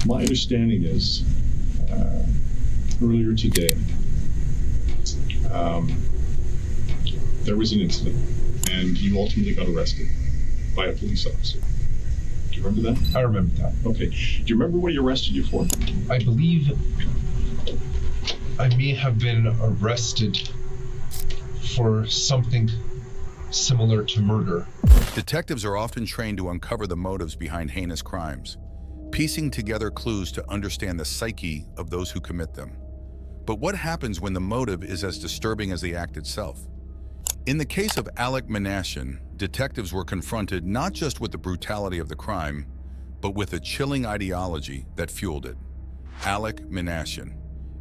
My understanding is earlier today, there was an incident and you ultimately got arrested by a police officer. Do you remember that? I remember that. Okay. Do you remember what he arrested you for? I believe I may have been arrested for something similar to murder. Detectives are often trained to uncover the motives behind heinous crimes, piecing together clues to understand the psyche of those who commit them. But what happens when the motive is as disturbing as the act itself? In the case of Alek Minassian, detectives were confronted not just with the brutality of the crime, but with a chilling ideology that fueled it. Alek Minassian,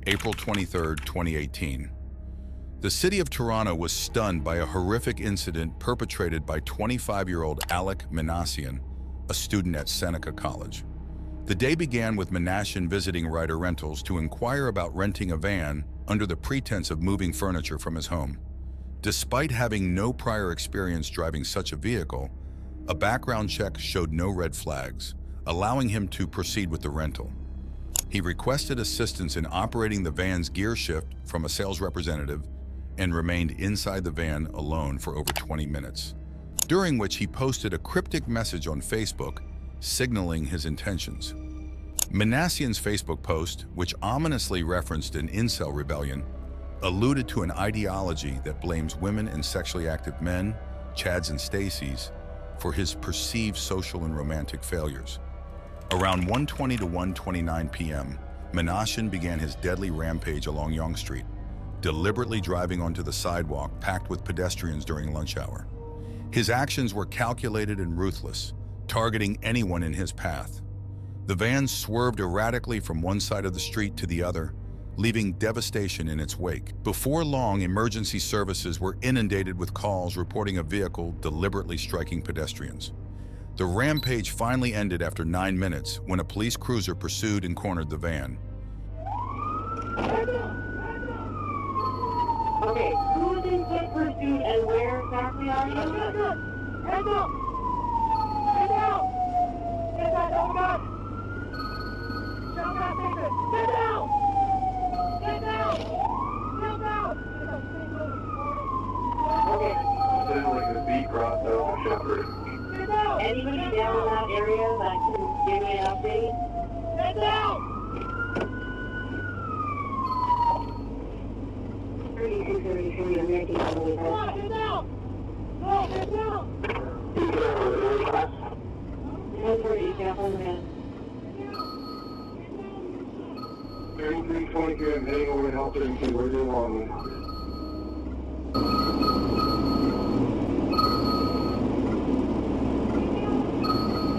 April 23, 2018. The city of Toronto was stunned by a horrific incident perpetrated by 25-year-old Alek Minassian, a student at Seneca College. The day began with Minassian visiting Ryder Rentals to inquire about renting a van under the pretense of moving furniture from his home. Despite having no prior experience driving such a vehicle, a background check showed no red flags, allowing him to proceed with the rental. He requested assistance in operating the van's gear shift from a sales representative and remained inside the van alone for over 20 minutes, during which he posted a cryptic message on Facebook signaling his intentions. Minassian's Facebook post, which ominously referenced an incel rebellion, alluded to an ideology that blames women and sexually active men, Chads and Stacys, for his perceived social and romantic failures. Around 1:20 to 1:29 p.m., Minassian began his deadly rampage along Yonge Street, deliberately driving onto the sidewalk packed with pedestrians during lunch hour. His actions were calculated and ruthless, targeting anyone in his path. The van swerved erratically from one side of the street to the other, leaving devastation in its wake. Before long, emergency services were inundated with calls reporting a vehicle deliberately striking pedestrians. The rampage finally ended after 9 minutes when a police cruiser pursued and cornered the van. Okay, who is in foot pursuit and where exactly are you? Hands up! Hands up! Get down! Get down! Oh God! Jump out, take it! Get down! Get down! Get down! Okay. Sounds like a beat crossed over Shepherd. Get down! Anybody down in that area that can give me an update? Get down! 33, I'm making all the way back. Get down! No, get down! 130, down on the man. 3322, I'm heading over to help her and see where they're along.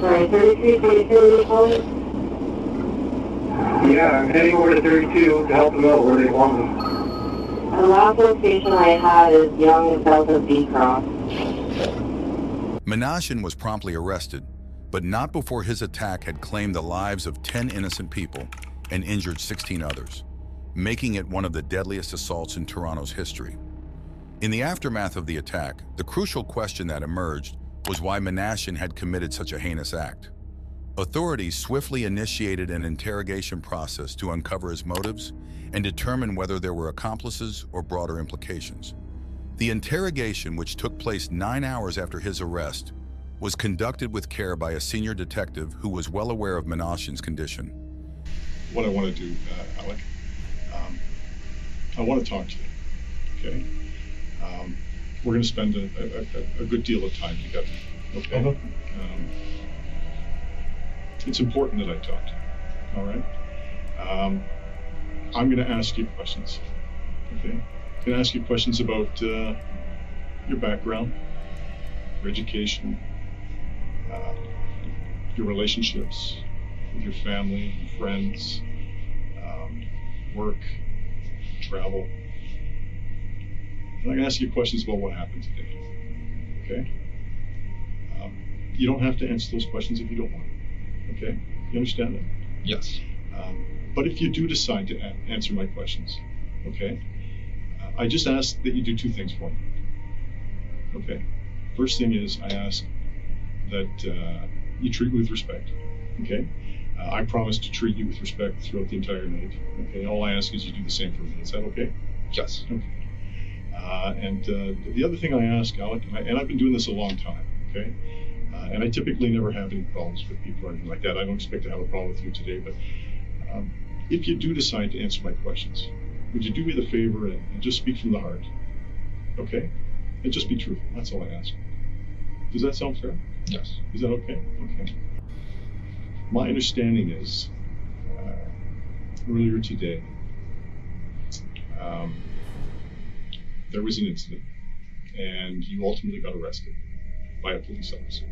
Sorry, 3322, are you calling? Yeah, I'm heading over to 32 to help them out where they want them. The last location I had is Yonge south of B-Cross. Minassian was promptly arrested, but not before his attack had claimed the lives of 10 innocent people and injured 16 others, making it one of the deadliest assaults in Toronto's history. In the aftermath of the attack, the crucial question that emerged was why Minassian had committed such a heinous act. Authorities swiftly initiated an interrogation process to uncover his motives and determine whether there were accomplices or broader implications. The interrogation, which took place 9 hours after his arrest, was conducted with care by a senior detective who was well aware of Minassian's condition. What I want to do, Alek, I want to talk to you, okay? We're going to spend a good deal of time together, okay? It's important that I talk to you, all right? I'm going to ask you questions, okay? I'm going to ask you questions about your background, your education, your relationships with your family, friends, work, travel. And I'm going to ask you questions about what happened today, okay? You don't have to answer those questions if you don't want to, okay? You understand that? Yes. But if you do decide to answer my questions, okay, I just ask that you do two things for me, okay? First thing is I ask that you treat me with respect, okay? I promise to treat you with respect throughout the entire night. Okay, all I ask is you do the same for me. Is that okay? Yes. Okay. The other thing I ask, Alec, and I've been doing this a long time, okay? And I typically never have any problems with people or anything like that. I don't expect to have a problem with you today, but if you do decide to answer my questions, would you do me the favor and just speak from the heart, okay? And just be truthful. That's all I ask. Does that sound fair? Yes. Is that okay? Okay. My understanding is earlier today, there was an incident, and you ultimately got arrested by a police officer.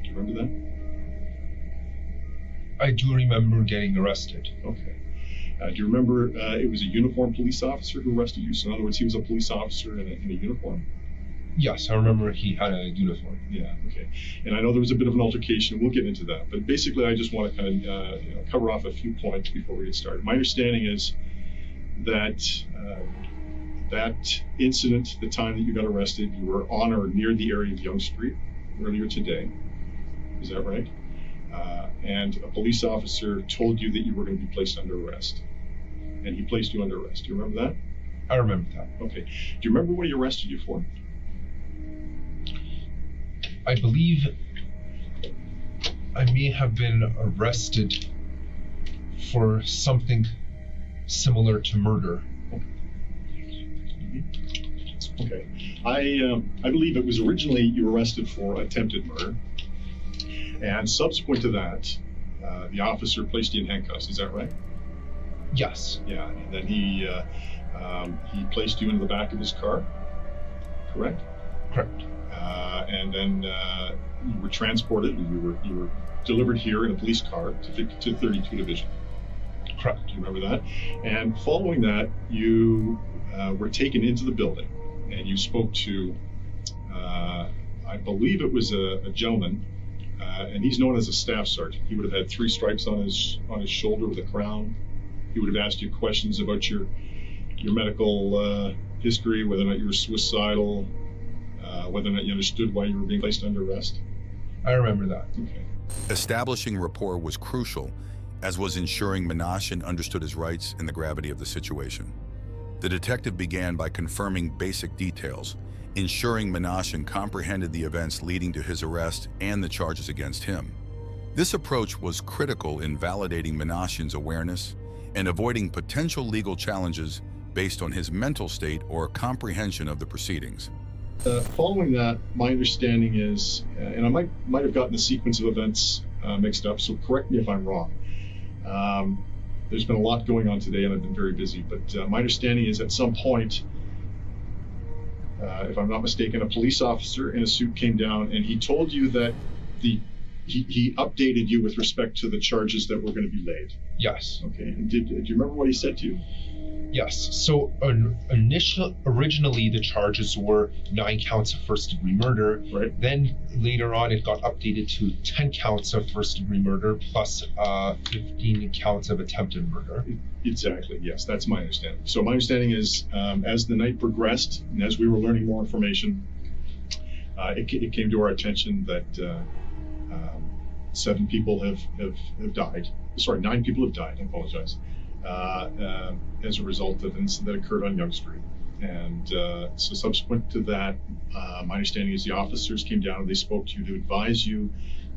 Do you remember that? I do remember getting arrested. Okay. Do you remember it was a uniformed police officer who arrested you? So in other words, he was a police officer in a uniform? Yes, I remember he had a uniform. Yeah, okay. And I know there was a bit of an altercation. We'll get into that. But basically, I just want to kind of cover off a few points before we get started. My understanding is that that incident, the time that you got arrested, you were on or near the area of Yonge Street earlier today. Is that right? And a police officer told you that you were going to be placed under arrest. And he placed you under arrest. Do you remember that? I remember that. Okay. Do you remember what he arrested you for? I believe I may have been arrested for something similar to murder. Okay. I believe it was originally you were arrested for attempted murder, and subsequent to that, the officer placed you in handcuffs. Is that right? Yes. Yeah. And then he placed you into the back of his car. Correct. Correct. And then you were transported. You were delivered here in a police car to 32 Division. Correct. Do you remember that? And following that, you were taken into the building, and you spoke to, I believe it was a gentleman, and he's known as a staff sergeant. He would have had 3 stripes on his shoulder with a crown. He would have asked you questions about your medical history, whether or not you were suicidal, whether or not you understood why you were being placed under arrest. I remember that. Okay. Establishing rapport was crucial, as was ensuring Minassian understood his rights and the gravity of the situation. The detective began by confirming basic details, ensuring Minassian comprehended the events leading to his arrest and the charges against him. This approach was critical in validating Minassian's awareness and avoiding potential legal challenges based on his mental state or comprehension of the proceedings. Following that, my understanding is, and I might have gotten the sequence of events mixed up, so correct me if I'm wrong. There's been a lot going on today, and I've been very busy, but my understanding is at some point, if I'm not mistaken, a police officer in a suit came down, and he told you that he updated you with respect to the charges that were going to be laid. Yes. Okay, and do you remember what he said to you? Yes. So originally the charges were 9 counts of first-degree murder. Right. Then later on it got updated to 10 counts of first-degree murder plus 15 counts of attempted murder. Exactly. Yes, that's my understanding. So my understanding is, as the night progressed and as we were learning more information, it came to our attention that 7 people have died. Sorry, 9 people have died. I apologize. As a result of an incident that occurred on Yonge Street. And so subsequent to that, my understanding is the officers came down and they spoke to you to advise you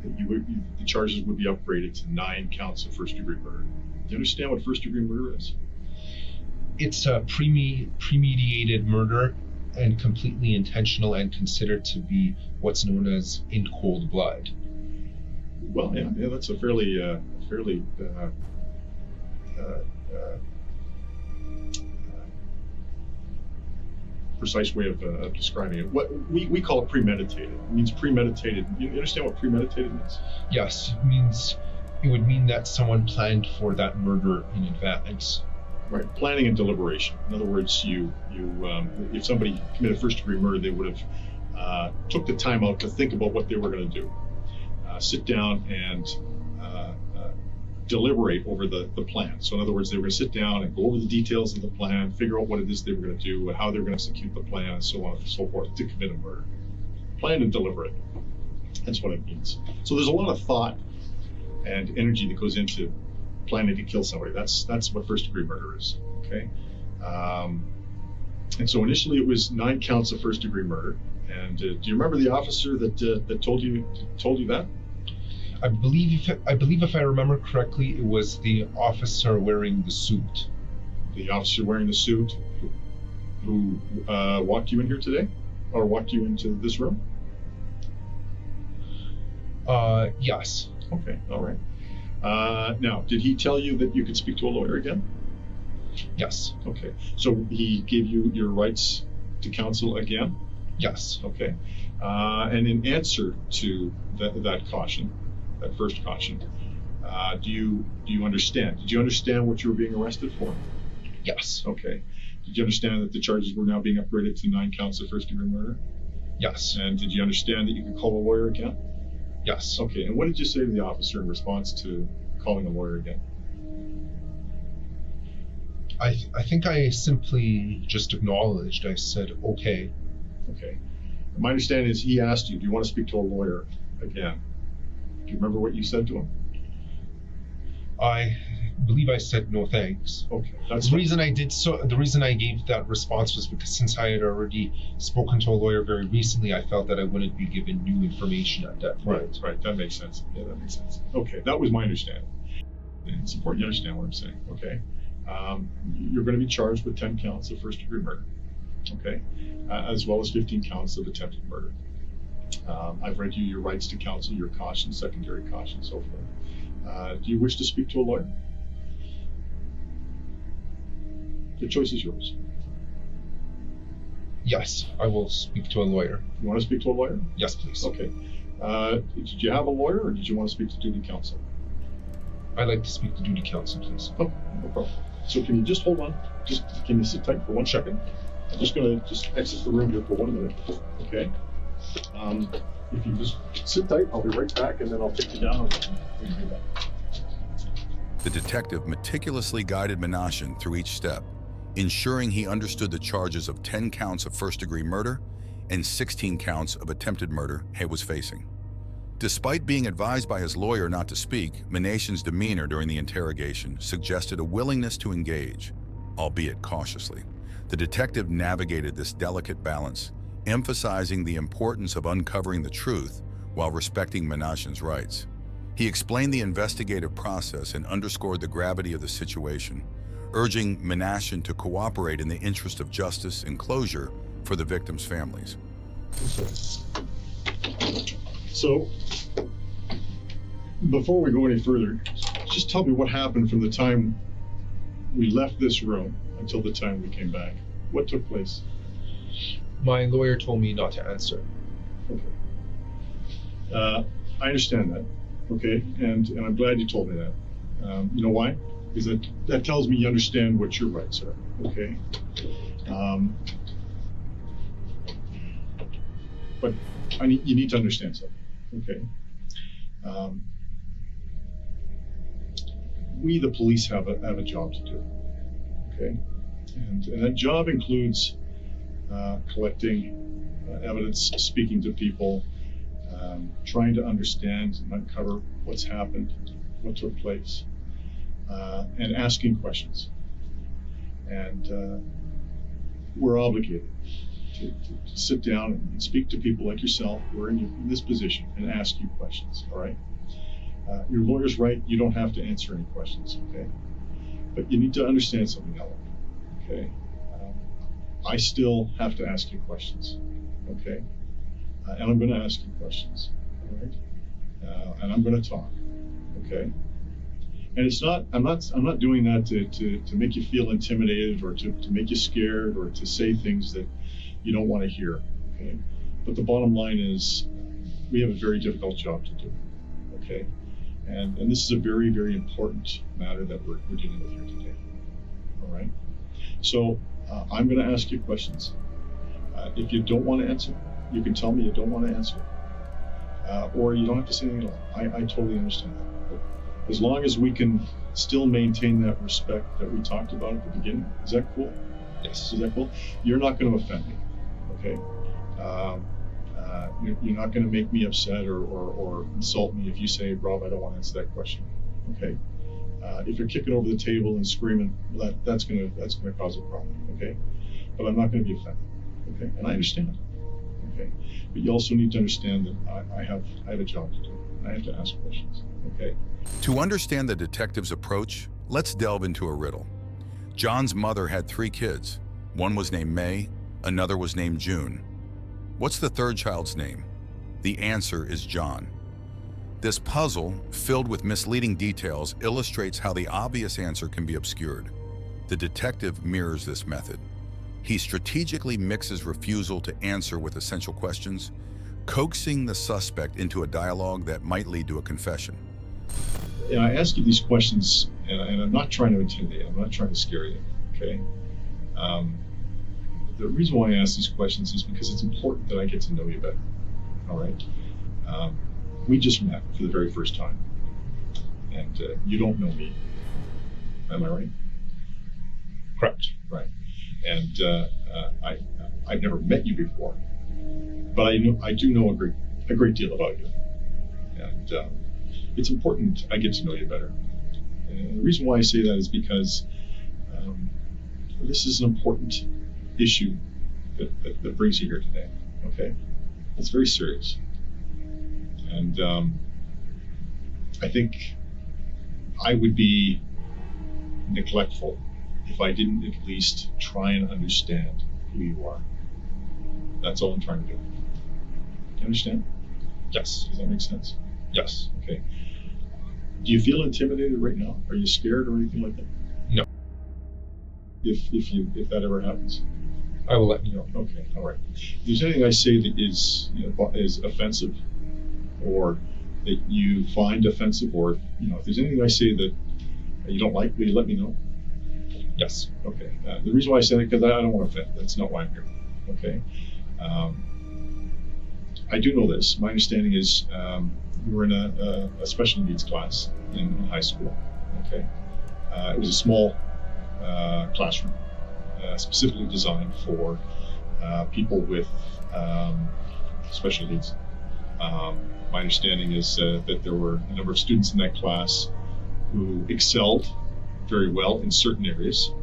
that the charges would be upgraded to 9 counts of first-degree murder. Do you understand what first-degree murder is? It's a premeditated murder and completely intentional and considered to be what's known as in cold blood. Well, yeah, that's a fairly precise way of describing it. What we call it premeditated. It means premeditated. You understand what premeditated means? Yes, it would mean that someone planned for that murder in advance. Right, planning and deliberation. In other words, if somebody committed first-degree murder, they would have took the time out to think about what they were going to do, sit down and deliberate over the plan. So in other words, they were going to sit down and go over the details of the plan, figure out what it is they were going to do, how they were going to execute the plan, and so on and so forth to commit a murder. Plan and deliberate. That's what it means. So there's a lot of thought and energy that goes into planning to kill somebody. That's what first-degree murder is. Okay, and so initially it was 9 counts of first-degree murder. And do you remember the officer that told you that? I believe if I remember correctly, it was the officer wearing the suit. The officer wearing the suit who walked you in here today, or walked you into this room? Yes. Okay, all right. Now, did he tell you that you could speak to a lawyer again? Yes. Okay, so he gave you your rights to counsel again? Yes. Okay, and in answer to that caution, that first caution, do you understand? Did you understand what you were being arrested for? Yes. Okay. Did you understand that the charges were now being upgraded to 9 counts of first-degree murder? Yes. And did you understand that you could call a lawyer again? Yes. Okay, and what did you say to the officer in response to calling a lawyer again? I think I simply just acknowledged. I said, okay. Okay. My understanding is he asked you, do you want to speak to a lawyer again? Do you remember what you said to him? I believe I said no thanks. Okay, that's The reason I gave that response was because since I had already spoken to a lawyer very recently, I felt that I wouldn't be given new information at that point. Right, that makes sense. Yeah, that makes sense. Okay, that was my understanding. It's important you understand what I'm saying, okay? You're going to be charged with 10 counts of first-degree murder, okay? As well as 15 counts of attempted murder. I've read you your rights to counsel, your caution, secondary caution, so forth. Do you wish to speak to a lawyer? The choice is yours. Yes, I will speak to a lawyer. You want to speak to a lawyer? Yes, please. Okay. Did you have a lawyer, or did you want to speak to duty counsel? I'd like to speak to duty counsel, please. Oh, no problem. So can you just hold on? Can you sit tight for 1 second? I'm just going to exit the room here for 1 minute. Okay. If you just sit tight, I'll be right back, and then I'll take you down and we can do that. The detective meticulously guided Minassian through each step, ensuring he understood the charges of 10 counts of first-degree murder and 16 counts of attempted murder he was facing. Despite being advised by his lawyer not to speak, Minassian's demeanor during the interrogation suggested a willingness to engage, albeit cautiously. The detective navigated this delicate balance, emphasizing the importance of uncovering the truth while respecting Minassian's rights. He explained the investigative process and underscored the gravity of the situation, urging Minassian to cooperate in the interest of justice and closure for the victims' families. So, before we go any further, just tell me what happened from the time we left this room until the time we came back. What took place? My lawyer told me not to answer. Okay. I understand that. Okay, and I'm glad you told me that. You know why? Because that tells me you understand what your rights are. Okay. But you need to understand something. Okay. We, the police, have a job to do. Okay, and that job includes collecting evidence, speaking to people, trying to understand and uncover what's happened, what took place, and asking questions. And we're obligated to sit down and speak to people like yourself who are in this position and ask you questions, all right? Your lawyer's right, you don't have to answer any questions, okay? But you need to understand something, Alek, okay? I still have to ask you questions, okay? And I'm gonna ask you questions, all right? And I'm gonna talk, okay? And it's not, I'm not doing that to make you feel intimidated or to make you scared or to say things that you don't want to hear, okay? But the bottom line is we have a very difficult job to do, okay? And this is a very, very important matter that we're dealing with here today, all right? So I'm gonna ask you questions. If you don't want to answer, you can tell me you don't want to answer, or you don't have to say anything at all. I totally understand that. But as long as we can still maintain that respect that we talked about at the beginning, is that cool? Yes. Is that cool? You're not going to offend me, okay? You're not going to make me upset or insult me if you say, Rob, I don't want to answer that question. Okay. If you're kicking over the table and screaming, that's going to cause a problem. Okay. But I'm not going to be offended. Okay. And I understand. Okay. But you also need to understand that I have a job to do. I have to ask questions. Okay. To understand the detective's approach, let's delve into a riddle. John's mother had 3 kids. One was named May, another was named June. What's the third child's name? The answer is John. This puzzle, filled with misleading details, illustrates how the obvious answer can be obscured. The detective mirrors this method. He strategically mixes refusal to answer with essential questions, coaxing the suspect into a dialogue that might lead to a confession. And I ask you these questions, and I'm not trying to intimidate, I'm not trying to scare you, okay? The reason why I ask these questions is because it's important that I get to know you better, all right? We just met for the very first time, and you don't know me, am I right? Correct. Right. And I've never met you before, but I do know a great deal about you, and it's important I get to know you better. And the reason why I say that is because this is an important issue that brings you here today. Okay, it's very serious, and I think I would be neglectful if I didn't at least try and understand who you are. That's all I'm trying to do. You understand? Yes. Does that make sense? Yes. Okay. Do you feel intimidated right now? Are you scared or anything like that? No. If that ever happens? I will let you know. Okay, all right. If there's anything I say that is offensive, or that you find offensive, or if there's anything I say that you don't like, will you let me know? Yes. Okay. The reason why I say that because I don't want to offend. That's not why I'm here. Okay. I do know this. My understanding is you were in a special needs class in high school. Okay. It was a small classroom, specifically designed for people with special needs. My understanding is that there were a number of students in that class who excelled very well in certain areas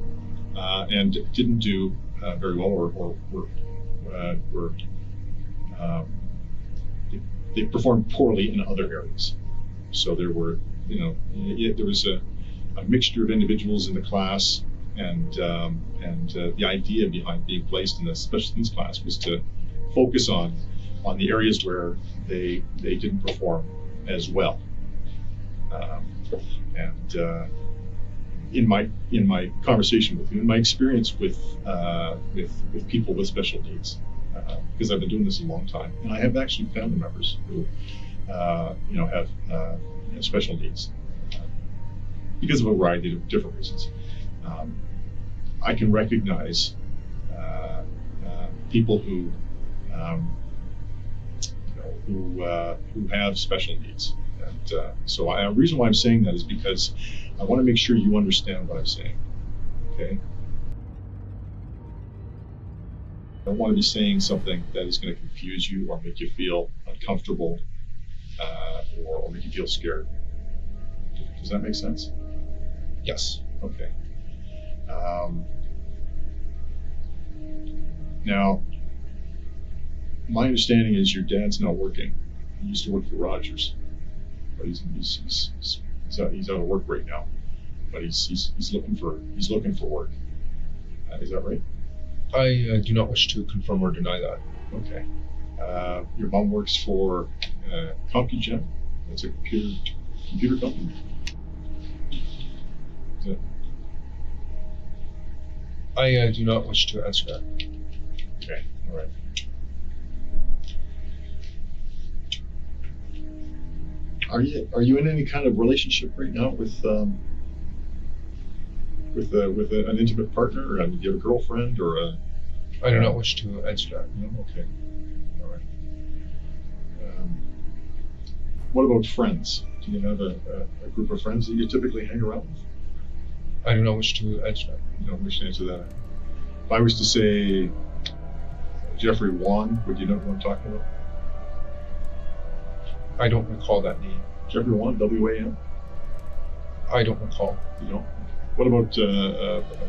and didn't do very well, or were they performed poorly in other areas. So there were, there was a mixture of individuals in the class, and the idea behind being placed in the special needs class was to focus on the areas where they didn't perform as well. In my conversation with you, in my experience with people with special needs, because I've been doing this a long time, and I have actually family members who have special needs because of a variety of different reasons. I can recognize people who have special needs. And so the reason why I'm saying that is because I want to make sure you understand what I'm saying, okay? I don't want to be saying something that is going to confuse you or make you feel uncomfortable or make you feel scared. Does that make sense? Yes. Okay. Now, my understanding is your dad's not working. He used to work for Rogers, but he's out of work right now. But he's looking for work. Is that right? I do not wish to confirm or deny that. Okay. Your mom works for CompuGen. That's a computer company. Is that? I do not wish to answer that. Okay. All right. Are you in any kind of relationship right now with an intimate partner, or do you have a girlfriend or a? I do not wish to answer that. No. Okay. All right. What about friends? Do you have a group of friends that you typically hang around with? I do not wish to answer that. You don't wish to answer that. If I was to say Jeffrey Wan, would you know who I'm talking about? I don't recall that name. Jeffrey Wan, W-A-N? I don't recall. You know? What about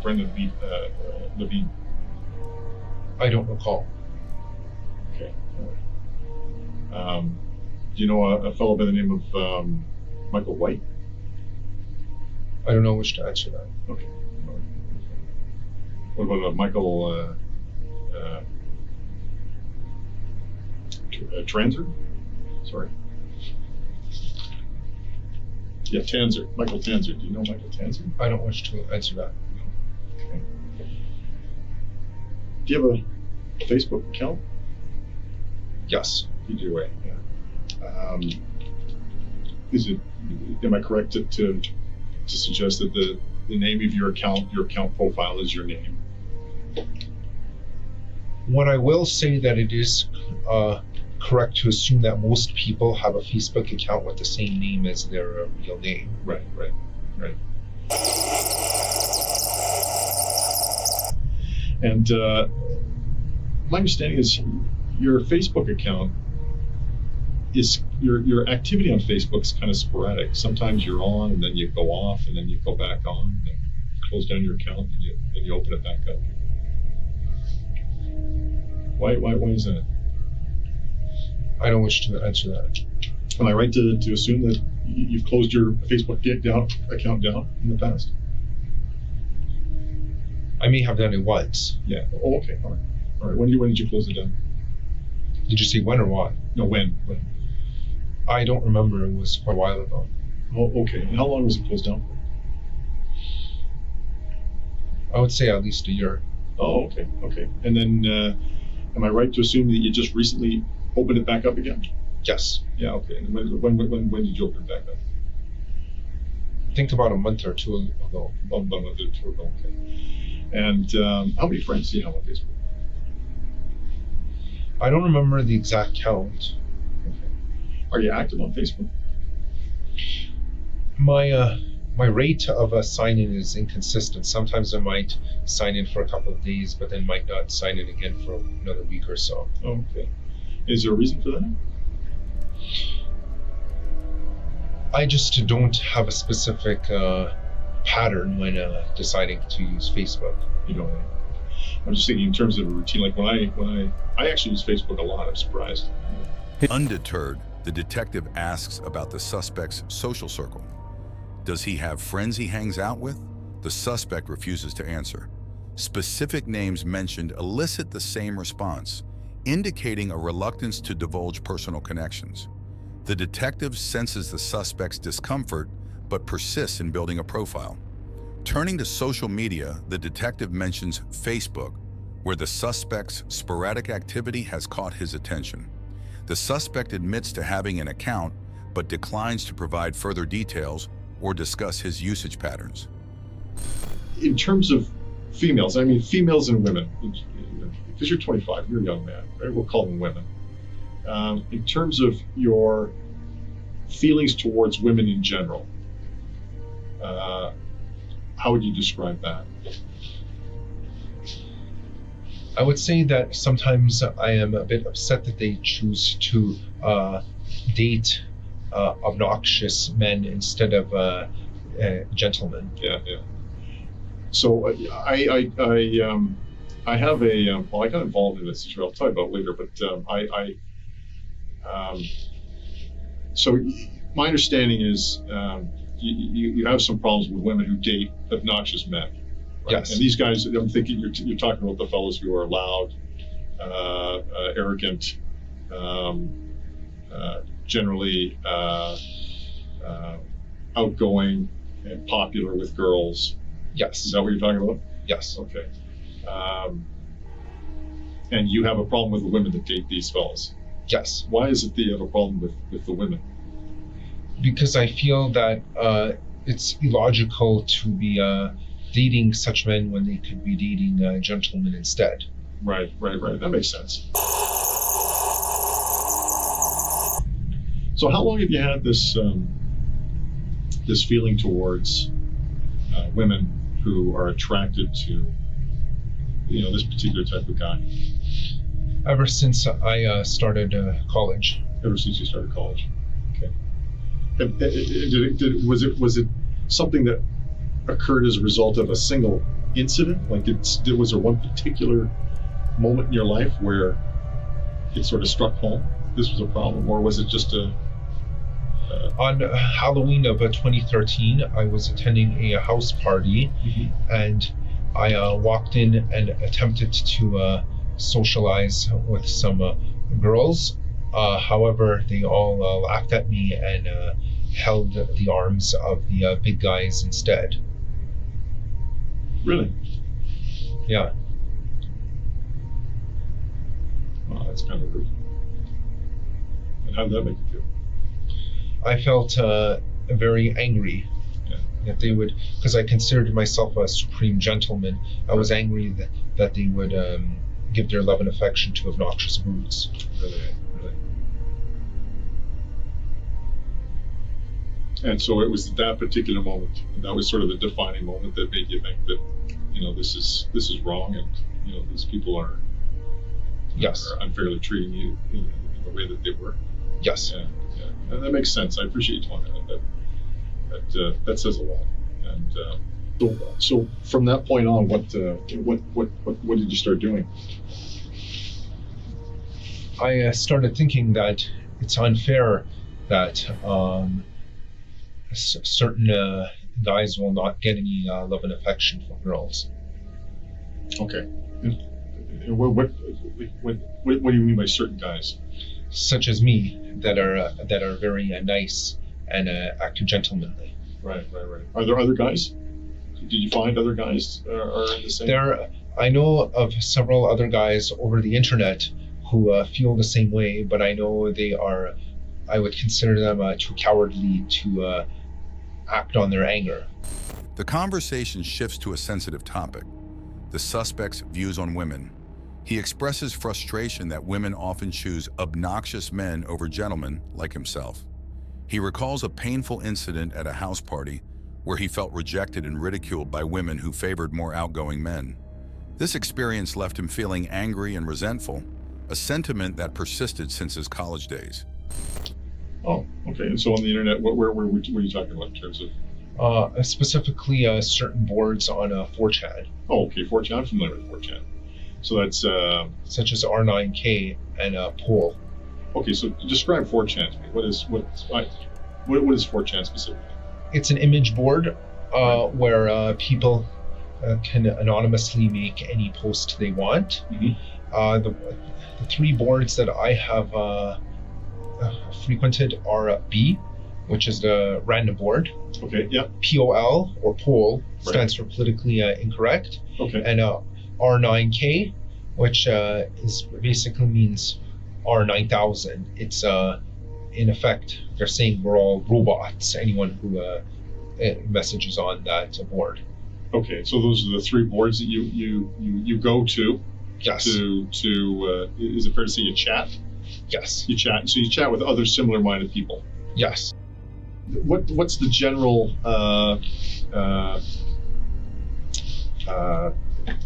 Brendan Levine? I don't recall. Okay. All right. Do you know a fellow by the name of Michael White? I don't know which to answer that. Okay. All right. What about Michael Transer? Sorry. Yeah, Tanzer. Michael Tanzer. Do you know Michael Tanzer? I don't wish to answer that. Okay. Do you have a Facebook account? Yes. You do, right? Yeah. Am I correct to suggest that the name of your account profile is your name? What I will say that it is correct to assume that most people have a Facebook account with the same name as their real name. Right. And my understanding is your Facebook account is your activity on Facebook is kind of sporadic. Sometimes you're on and then you go off and then you go back on and then you close down your account and you open it back up. Why is that? I don't wish to answer that. Am I right to assume that you've closed your Facebook account down in the past? I may have done it once. Yeah. Oh, okay. All right. When did you close it down? Did you say when or what? No, when? I don't remember. It was quite a while ago. Oh, okay. And how long was it closed down for? I would say at least a year. Oh, okay. And then, am I right to assume that you just recently opened it back up again? Yes. Yeah. Okay. And when did you open it back up? I think about a month or two ago. About a month or two ago. Okay. And how many friends do you have on Facebook? I don't remember the exact count. Okay. Are you active on Facebook? My rate of sign-in is inconsistent. Sometimes I might sign in for a couple of days, but then might not sign in again for another week or so. Okay. Is there a reason for that? I just don't have a specific pattern when deciding to use Facebook. You don't. I'm just thinking in terms of a routine. Like when I actually use Facebook a lot. I'm surprised. Undeterred, the detective asks about the suspect's social circle. Does he have friends he hangs out with? The suspect refuses to answer. Specific names mentioned elicit the same response, indicating a reluctance to divulge personal connections. The detective senses the suspect's discomfort, but persists in building a profile. Turning to social media, the detective mentions Facebook, where the suspect's sporadic activity has caught his attention. The suspect admits to having an account, but declines to provide further details or discuss his usage patterns. In terms of females, I mean females and women, because you're 25, you're a young man, right? We'll call them women. In terms of your feelings towards women in general, how would you describe that? I would say that sometimes I am a bit upset that they choose to date obnoxious men instead of gentlemen. Yeah. So I have a well, I got involved in this issue. I'll tell you about it later. But so my understanding is you have some problems with women who date obnoxious men. Right? Yes. And these guys, I'm thinking you're talking about the fellows who are loud, arrogant, generally outgoing and popular with girls. Yes. Is that what you're talking about? Yes. Okay. And you have a problem with the women that date these fellows. Yes. Why is it that you have a problem with the women? Because I feel that it's illogical to be dating such men when they could be dating gentlemen instead. Right. That makes sense. So how long have you had this this feeling towards women who are attracted to, this particular type of guy? Ever since I started college. Ever since you started college. Was it something that occurred as a result of a single incident? Like, was there one particular moment in your life where it sort of struck home this was a problem, or was it just a? On Halloween of 2013, I was attending a house party, and I walked in and attempted to socialize with some girls. However, they all laughed at me and held the arms of the big guys instead. Really? Yeah. Wow, that's kind of rude. And how did that make you feel? I felt very angry that they would, because I considered myself a supreme gentleman. I was angry that they would give their love and affection to obnoxious brutes. Really. And so it was that particular moment, and that was sort of the defining moment that made you think that, this is wrong, and these people are unfairly treating you in the way that they were. Yes. Yeah. And that makes sense. I appreciate you telling me that says a lot. And so from that point on, what did you start doing? I started thinking that it's unfair that certain guys will not get any love and affection from girls. Okay. And what do you mean by certain guys? Such as me, that are very nice and act gentlemanly. Right. Are there other guys? Did you find other guys are in the same? I know of several other guys over the internet who feel the same way, but I know they are. I would consider them too cowardly to act on their anger. The conversation shifts to a sensitive topic: the suspect's views on women. He expresses frustration that women often choose obnoxious men over gentlemen like himself. He recalls a painful incident at a house party where he felt rejected and ridiculed by women who favored more outgoing men. This experience left him feeling angry and resentful, a sentiment that persisted since his college days. Oh, okay. And so on the internet, where were you talking about in terms of? Specifically, certain boards on 4chan. Oh, okay. 4chan. I'm familiar with 4chan. So that's such as R9K and Parole. Okay, so describe 4chan to me. What is 4chan specifically? It's an image board where people can anonymously make any post they want. The three boards that I have frequented are B, which is the random board. Okay, yeah. POL or poll stands for politically incorrect. Okay. And R9K, which is basically means R9000. It's in effect they're saying we're all robots. Anyone who messages on that board. Okay, so those are the three boards that you go to. Yes. To is it fair to say you chat? Yes. You chat. So you chat with other similar-minded people. Yes. What's the general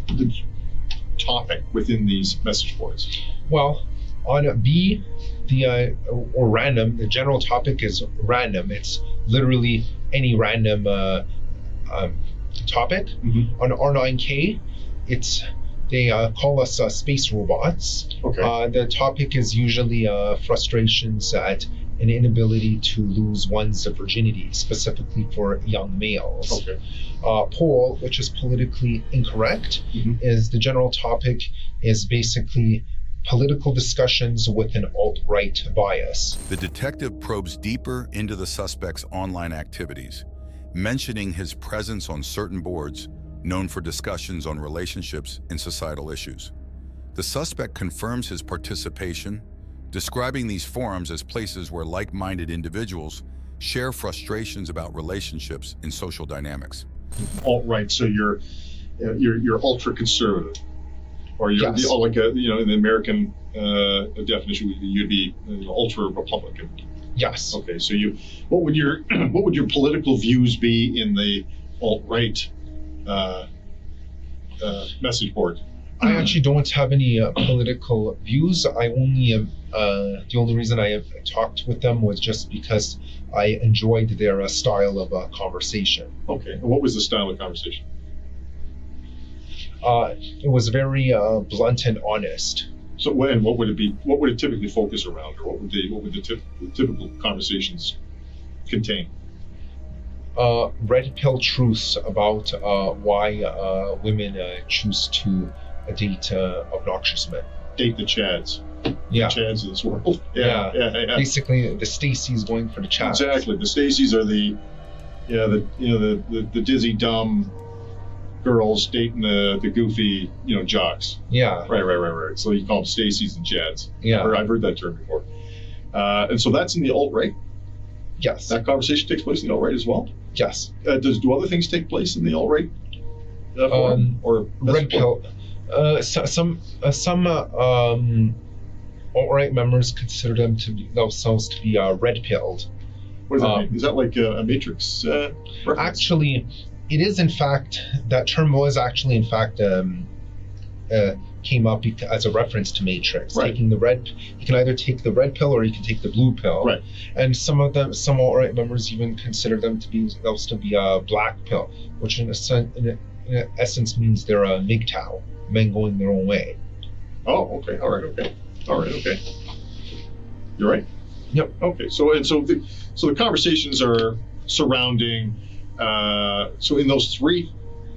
the topic within these message boards? Well, on B, or random, the general topic is random. It's literally any random topic. On R9K, they call us space robots. Okay. The topic is usually frustrations at an inability to lose one's virginity, specifically for young males. Okay. Poll, which is politically incorrect, is the general topic is basically political discussions with an alt-right bias. The detective probes deeper into the suspect's online activities, mentioning his presence on certain boards known for discussions on relationships and societal issues. The suspect confirms his participation, describing these forums as places where like-minded individuals share frustrations about relationships and social dynamics. Alt-right, so you're ultra-conservative, or you're yes. Like in the American definition, you'd be ultra-Republican. Yes. Okay, so what would your political views be in the alt-right message board? I actually don't have any political views. I only the only reason I have talked with them was just because I enjoyed their style of conversation. Okay. And what was the style of conversation? It was very blunt and honest. So, and what would it be? What would it typically focus around, or what would the typical conversations contain? Red pill truths about why women choose to date obnoxious men. Date the Chads. Yeah. The Chads of this world. Yeah. Yeah. Basically, the Stacey's going for the Chads. Exactly. The Stacey's are the dizzy, dumb girls dating the goofy, jocks. Yeah. Right. So you call them Stacey's and Chads. Yeah. I've heard that term before. And so that's in the alt-right. Yes. That conversation takes place in the alt-right as well. Yes. Do other things take place in the alt-right? Forum? Or red pill. Some alt-right members consider themselves to be red pilled. What does that mean? Is that like a Matrix reference? Actually, it is in fact, that term was actually in fact came up as a reference to Matrix. Right. Taking the red, you can either take the red pill or you can take the blue pill. Right. And some alt-right members even consider themselves to be a black pill, which in essence means they're a MGTOW, men going their own way. Oh, okay. All right. Okay. You're right. Yep. Okay. So the conversations are surrounding. So in those three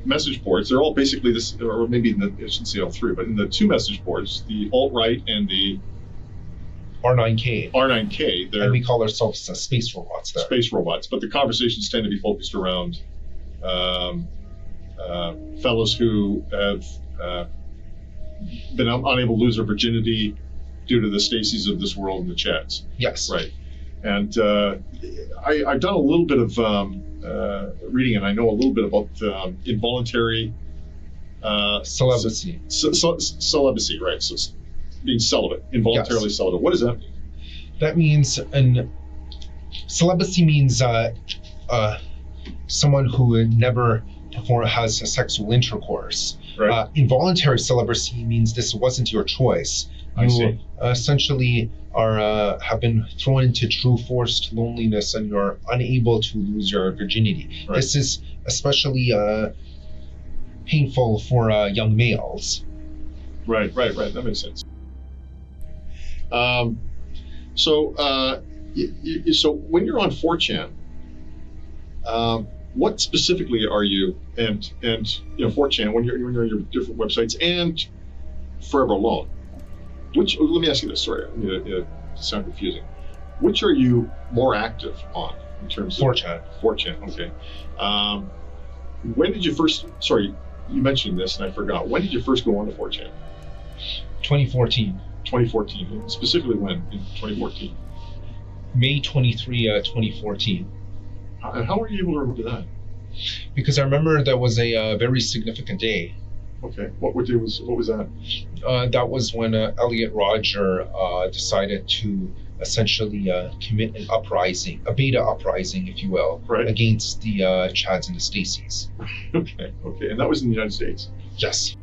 message boards, they're all basically this, or maybe I shouldn't say all three, but in the two message boards, the alt-right and the R9K. R9K, and we call ourselves space robots there. Space robots, but the conversations tend to be focused around fellows who have been unable to lose their virginity due to the Stacey's of this world and the Chads. Yes. Right. And I've done a little bit of reading, and I know a little bit about involuntary celibacy. Celibacy, right? So being celibate, involuntarily celibate. What does that mean? That means, celibacy means someone who never has a sexual intercourse. Right. Involuntary celibacy means this wasn't your choice. You essentially have been thrown into true forced loneliness and you're unable to lose your virginity. Right. This is especially painful for young males. Right. That makes sense. So when you're on 4chan, what specifically are you, and 4chan, when you're on your different websites and Forever Alone, let me ask you this, sorry, to sound confusing. Which are you more active on in terms of 4chan? 4chan, okay. When did you first, sorry, you mentioned this and I forgot. When did you first go on to 4chan? 2014. 2014. Specifically when in 2014? May 23, 2014. And how were you able to remember that? Because I remember that was a very significant day. Okay. What was that? That was when Elliot Rodger decided to essentially commit an uprising, a beta uprising, if you will, right, against the Chads and the Stacey's. Okay. And that was in the United States? Yes.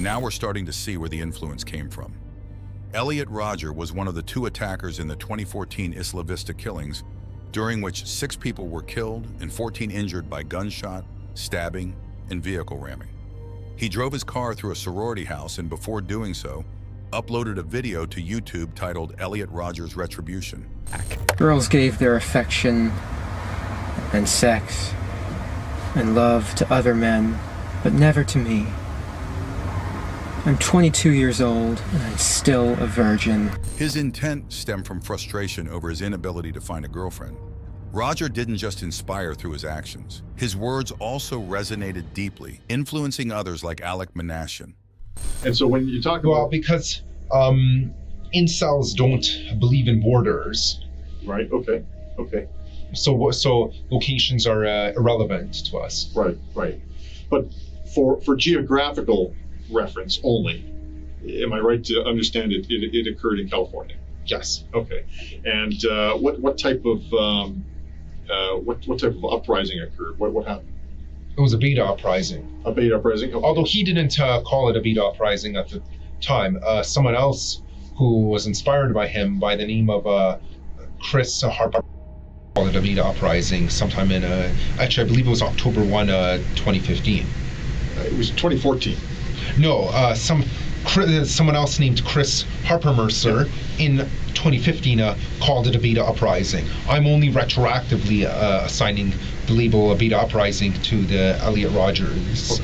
Now we're starting to see where the influence came from. Elliot Rodger was one of the two attackers in the 2014 Isla Vista killings, during which 6 people were killed and 14 injured by gunshot, stabbing, and vehicle ramming. He drove his car through a sorority house and before doing so, uploaded a video to YouTube titled Elliot Rodger's Retribution. Girls gave their affection and sex and love to other men, but never to me. I'm 22 years old and I'm still a virgin. His intent stemmed from frustration over his inability to find a girlfriend. Rodger didn't just inspire through his actions. His words also resonated deeply, influencing others like Alek Minassian. And so when you talk about... Well, because incels don't believe in borders. Right, okay. So locations are irrelevant to us. Right. But for geographical reference only, am I right to understand it occurred in California? Yes. Okay. And what type of uprising occurred? What happened? It was a beta uprising. A beta uprising? Okay. Although he didn't call it a beta uprising at the time. Someone else who was inspired by him by the name of Chris Harper called it a beta uprising sometime in, actually I believe it was October 1, 2015. It was 2014. No, someone else named Chris Harper Mercer in 2015 called it a beta uprising. I'm only retroactively assigning the label a beta uprising to the Elliot Rogers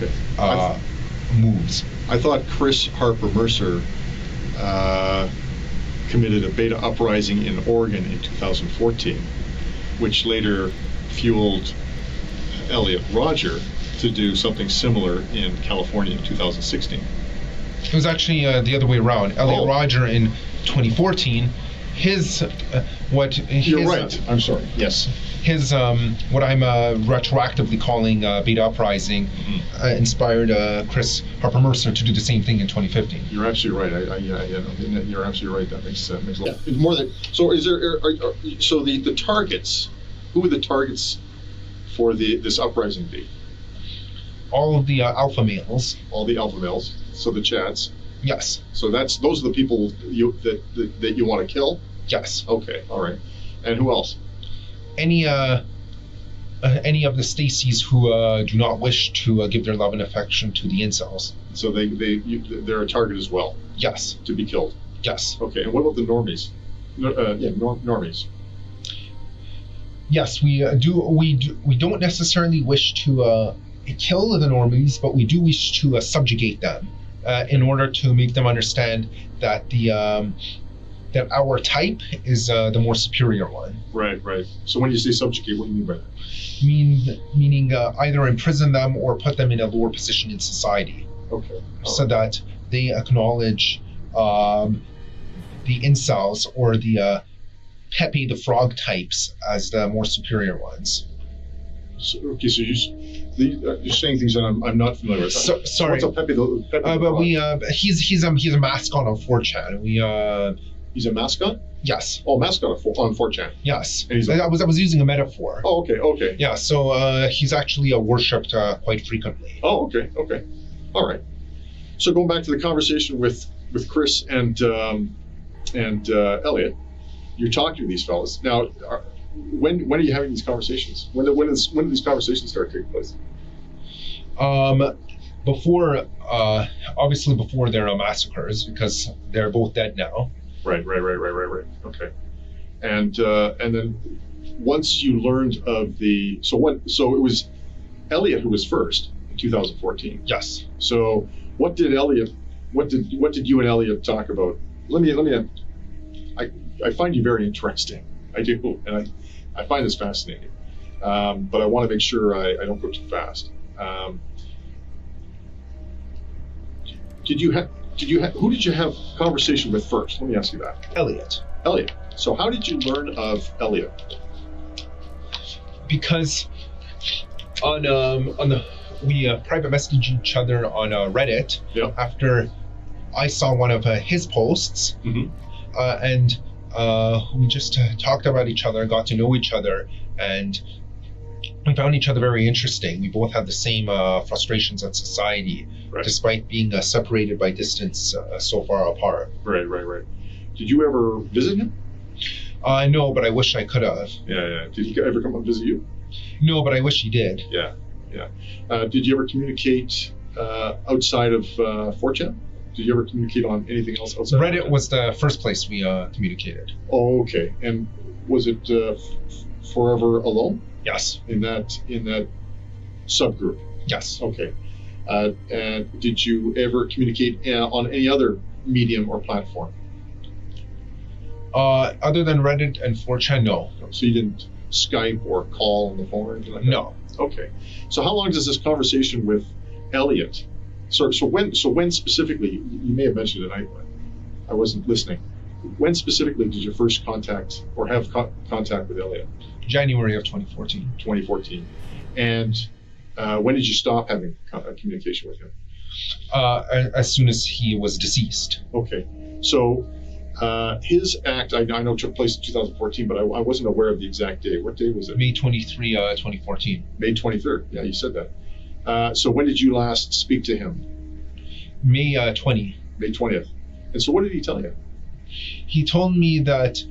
moves. I thought Chris Harper Mercer committed a beta uprising in Oregon in 2014, which later fueled Elliot Roger to do something similar in California in 2016. It was actually the other way around. Elliot Roger in 2014, You're right. I'm sorry. Yes. His what I'm retroactively calling beta uprising inspired Chris Harper Mercer to do the same thing in 2015. You're absolutely right. You're absolutely right. That makes a lot. It's more than so. Is there? So the targets? Who would the targets for this uprising be? All of the alpha males. All the alpha males. So the Chads. Yes. So those are the people that you want to kill. Yes. Okay. All right. And who else? Any of the Stacys who do not wish to give their love and affection to the incels. So they're a target as well. Yes. To be killed. Yes. Okay. And what about the normies? Normies. Yes, we don't necessarily wish to kill the normies, but we do wish to subjugate them in order to make them understand that that our type is the more superior one. Right. So when you say subjugate, what do you mean by that? Meaning either imprison them or put them in a lower position in society. Okay. So that they acknowledge the incels or the Pepe the Frog types as the more superior ones. So you're saying things that I'm not familiar with. Sorry. What's a Pepe the but Frog? He's a mascot on 4chan. He's a mascot? Yes. Oh, mascot on 4chan. Yes. And I was using a metaphor. Oh, okay. Yeah, so he's actually worshipped quite frequently. Oh, okay. All right. So going back to the conversation with Chris and Elliot, you're talking to these fellas. Now, when are you having these conversations? When do these conversations start taking place? Obviously before their massacres, because they're both dead now. Right. Okay. And then once you learned of so it was Elliot who was first in 2014. Yes. So what did you and Elliot talk about? I find you very interesting. I do, and I find this fascinating. But I want to make sure I don't go too fast. Who did you have conversation with first? Let me ask you that. Elliot. So how did you learn of Elliot? Because we private messaged each other on Reddit after I saw one of his posts, and we just talked about each other, got to know each other, and we found each other very interesting. We both had the same frustrations at society, despite being separated by distance so far apart. Right. Did you ever visit him? No, but I wish I could have. Yeah. Did he ever come and visit you? No, but I wish he did. Yeah. Did you ever communicate outside of 4chan? Did you ever communicate on anything else outside? Reddit was the first place we communicated. Oh, okay. And was it Forever Alone? Yes. In that subgroup? Yes. Okay. And did you ever communicate on any other medium or platform? Other than Reddit and 4chan, no. So you didn't Skype or call on the phone or anything like that? No. Okay. So how long does this conversation with Elliot? So when specifically? You may have mentioned it. I wasn't listening. When specifically did you first contact or have contact with Elliot? January of 2014. 2014. And when did you stop having communication with him? As soon as he was deceased. Okay. So his act, I know, took place in 2014, but I wasn't aware of the exact day. What day was it? May 23, 2014. May 23rd. Yeah, you said that. So when did you last speak to him? May 20. May 20th. And so what did he tell you? He told me that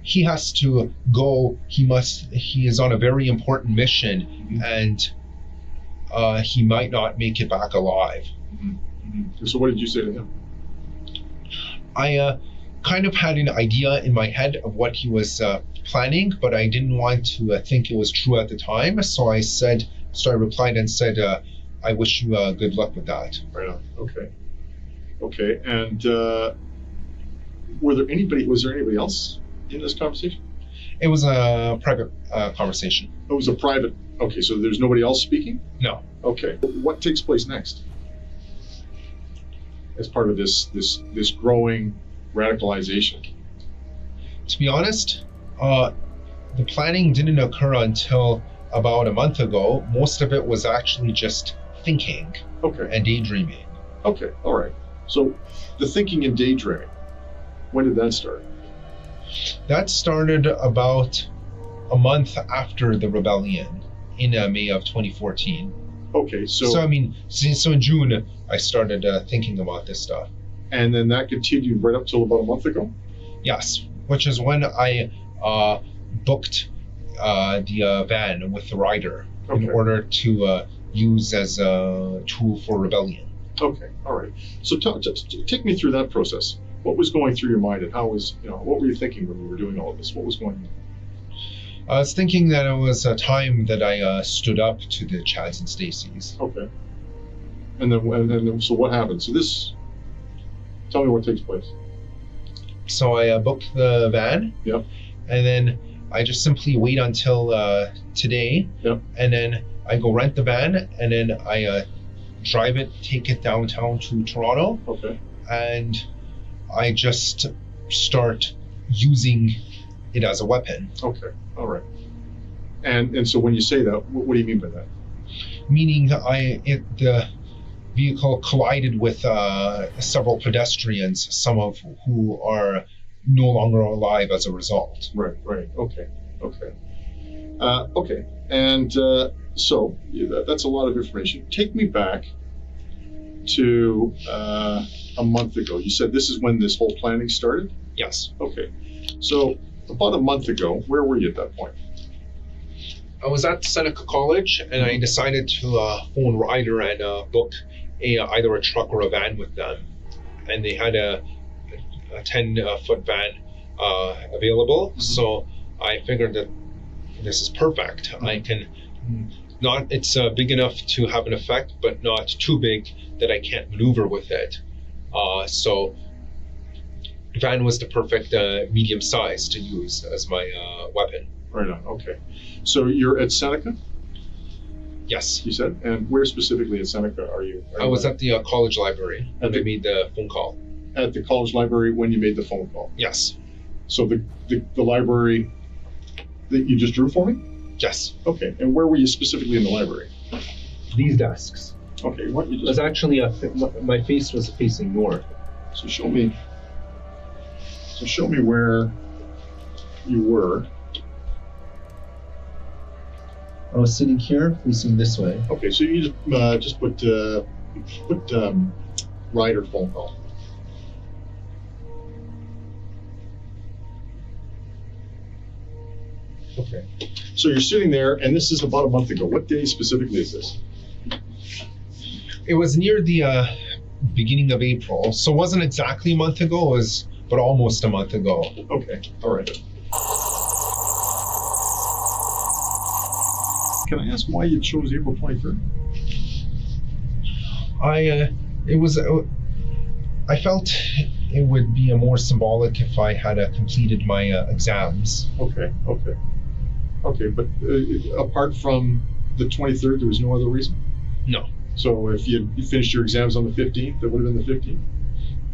he has to go. He is on a very important mission, and he might not make it back alive. So what did you say to him? I kind of had an idea in my head of what he was planning, but I didn't want to think it was true at the time. So I replied and said, I wish you good luck with that. Right on. Okay. And was there anybody else in this conversation? It was a private conversation. It was a private. Okay, so there's nobody else speaking? No. Okay. What takes place next? As part of this growing radicalization? To be honest, the planning didn't occur until about a month ago. Most of it was actually just thinking and daydreaming. Okay, all right. So the thinking and daydreaming, when did that start? That started about a month after the rebellion in May of 2014. Okay, so in June, I started thinking about this stuff. And then that continued right up till about a month ago? Yes, which is when I booked the van with the rider in order to use as a tool for rebellion. Okay, all right. So take me through that process. What was going through your mind, and what were you thinking when you were doing all of this? What was going on? I was thinking that it was a time that I stood up to the Chads and Stacys. Okay. And then, so what happened? Tell me what takes place. So I booked the van. Yep. And then I just simply wait until today. Yep. And then I go rent the van, and then I drive it, take it downtown to Toronto. Okay. And I just start using it as a weapon. Okay, all right. And so when you say that, what do you mean by that? Meaning the vehicle collided with several pedestrians, some of who are no longer alive as a result. Right, okay. And so that's a lot of information. Take me back to a month ago. You said this is when this whole planning started? Yes. Okay. So about a month ago, where were you at that point? I was at Seneca College, and I decided to phone Ryder and book either a truck or a van with them. And they had a 10-foot van available, so I figured that this is perfect. I can it's big enough to have an effect, but not too big that I can't maneuver with it. So the van was the perfect medium size to use as my weapon. Right on, okay. So you're at Seneca? Yes. You said? And where specifically at Seneca are you? I was at the college library when I made the phone call. At the college library when you made the phone call? Yes. So the library that you just drew for me? Yes. Okay, and where were you specifically in the library? These desks. Okay, what you just... It was actually my face was facing north. So show me where you were. I was sitting here, facing this way. Okay, so you just put Ryder phone call. Okay. So you're sitting there, and this is about a month ago. What day specifically is this? It was near the beginning of April, so it wasn't exactly a month ago, but almost a month ago. Okay, all right. Can I ask why you chose April 23rd? I felt it would be more symbolic if I had completed my exams. Okay, but apart from the 23rd, there was no other reason? No. So if you finished your exams on the 15th, it would have been the 15th?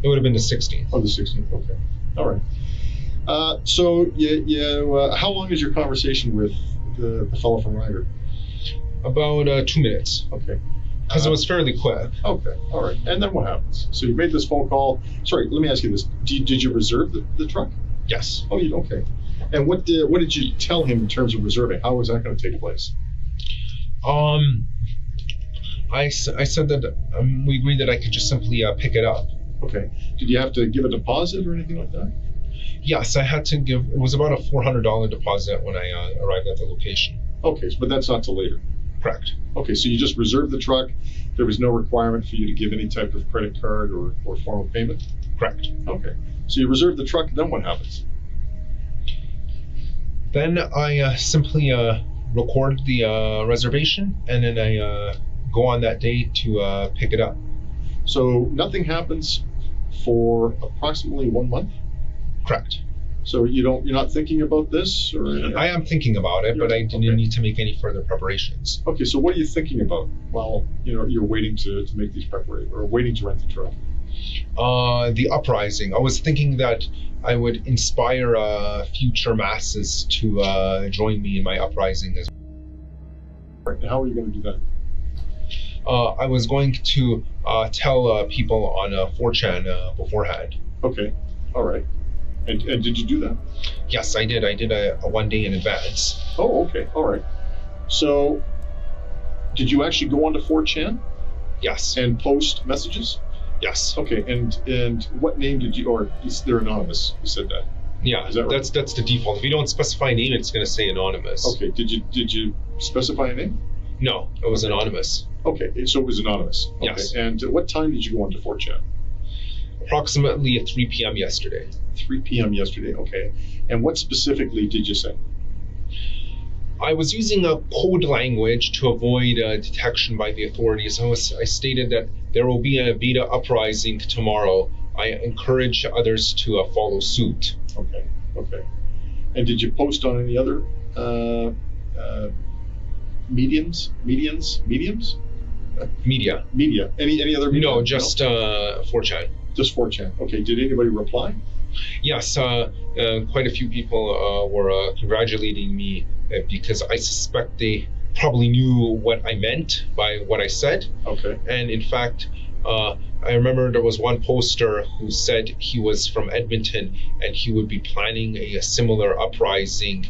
It would have been the 16th. Oh, the 16th, okay. All right. So how long is your conversation with the fellow from Ryder? About 2 minutes. Okay. Because it was fairly quick. Okay, all right. And then what happens? So you made this phone call. Sorry, let me ask you this. Did you reserve the truck? Yes. Oh, you okay. And what did you tell him in terms of reserving? How was that going to take place? I said that we agreed that I could just simply pick it up. Okay. Did you have to give a deposit or anything like that? Yes, I had to give. It was about a $400 deposit when I arrived at the location. Okay, but that's not till later. Correct. Okay, so you just reserved the truck. There was no requirement for you to give any type of credit card or form of payment? Correct. Okay. So you reserved the truck, then what happens? Then I simply record the reservation, and then I go on that day to pick it up. So nothing happens for approximately 1 month? Correct. So you're not thinking about this? Or I am thinking about it, but I didn't Okay. need to make any further preparations. Okay, so what are you thinking about while you're waiting to make these preparations or waiting to rent the truck? The uprising. I was thinking that I would inspire future masses to join me in my uprising as well. Right, how are you going to do that? I was going to tell people on 4chan beforehand. Okay, all right. And did you do that? Yes, I did. I did a 1 day in advance. Oh, okay, all right. So did you actually go onto 4chan Yes. and post messages? Yes. Okay, and what name did you, or they're anonymous, you said that. Yeah, Is that right? that's the default. If you don't specify a name, it's going to say anonymous. Okay, did you specify a name? No, it was anonymous. Okay, so it was anonymous. Okay. Yes. And what time did you go onto 4chan? Approximately at 3 p.m. yesterday. 3 p.m. yesterday, okay. And what specifically did you say? I was using a code language to avoid detection by the authorities. I stated that there will be a Vita uprising tomorrow. I encourage others to follow suit. Okay, okay. And did you post on any other mediums? Media. Any other media? No, just 4chan. Just 4chan. Okay, did anybody reply? Yes, quite a few people were congratulating me because I suspect they probably knew what I meant by what I said. Okay. And in fact, I remember there was one poster who said he was from Edmonton and he would be planning a similar uprising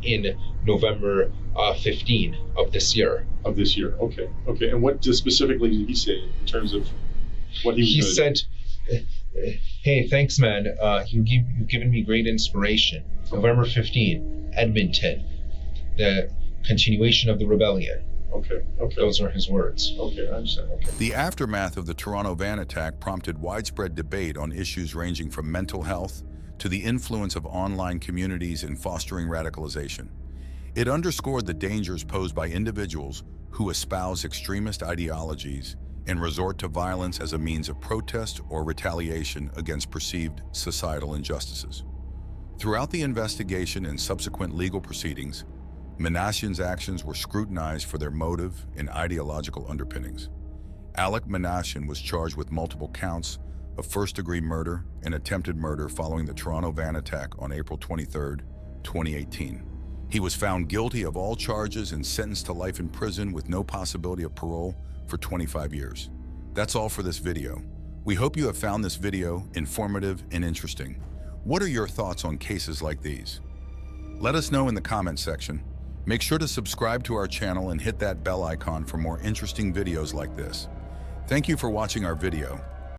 in November 15 of this year. Of this year, okay. Okay, and what specifically did he say in terms of what he was He gonna said, hey, thanks, man. You've given me great inspiration. November 15, Edmonton, the continuation of the rebellion. Okay, okay. Those are his words. Okay, I understand, okay. The aftermath of the Toronto van attack prompted widespread debate on issues ranging from mental health to the influence of online communities in fostering radicalization. It underscored the dangers posed by individuals who espouse extremist ideologies and resort to violence as a means of protest or retaliation against perceived societal injustices. Throughout the investigation and subsequent legal proceedings, Minassian's actions were scrutinized for their motive and ideological underpinnings. Alek Minassian was charged with multiple counts of first-degree murder and attempted murder following the Toronto van attack on April 23, 2018. He was found guilty of all charges and sentenced to life in prison with no possibility of parole for 25 years. That's all for this video. We hope you have found this video informative and interesting. What are your thoughts on cases like these? Let us know in the comments section. Make sure to subscribe to our channel and hit that bell icon for more interesting videos like this. Thank you for watching our video.